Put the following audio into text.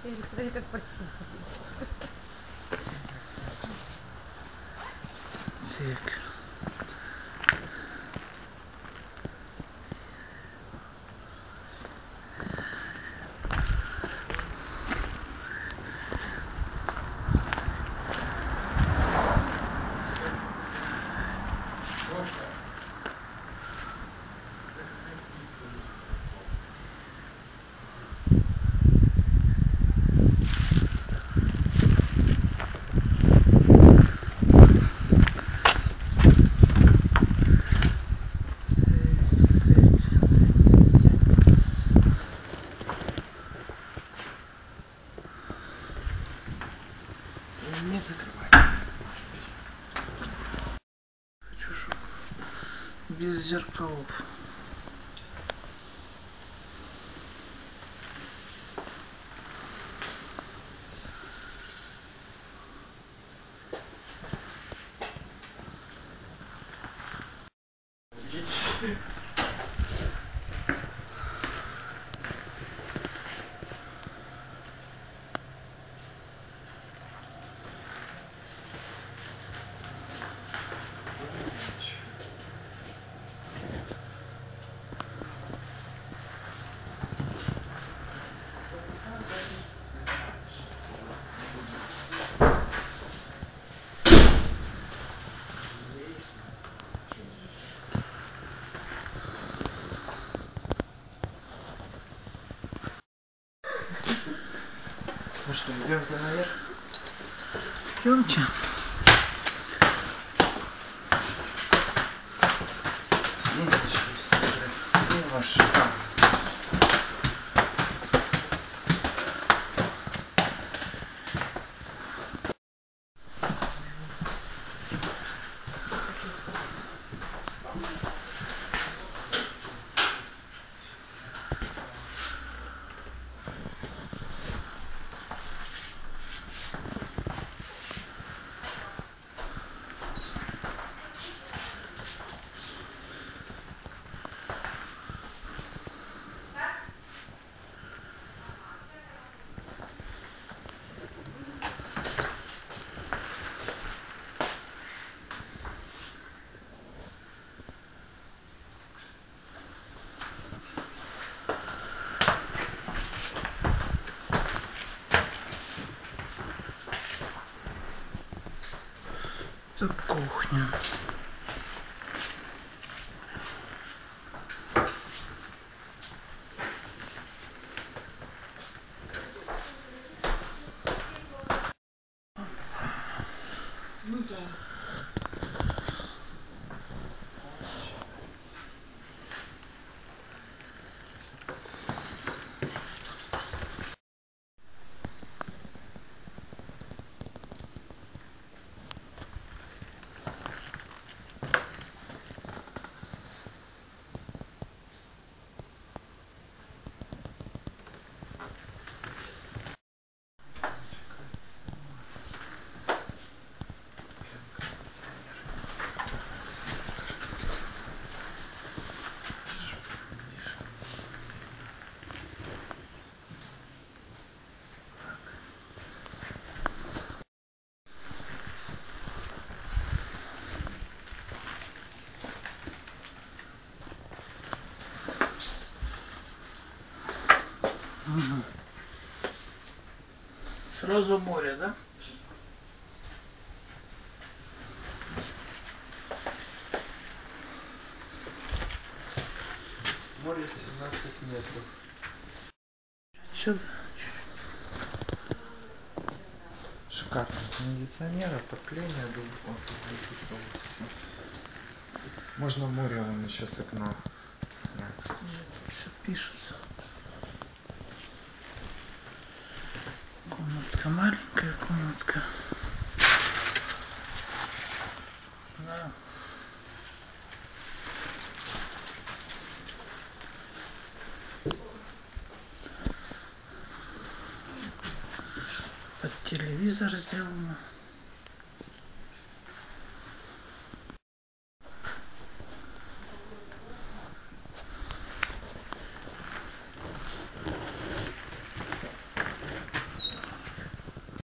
Смотри, как посидит. Так. Не закрывай. Хочу, чтобы без зеркалов. Ну что, идемте наверх? Идемте. Видите, все красиво, шикарно. Это кухня. Ну да. Угу. Сразу море, да? Море 17 метров. Сюда. Шикарно. Кондиционер, отопление, все. Можно море вон еще с окна снять. Все пишется. Комнатка, маленькая комнатка. Да. Под телевизор сделано.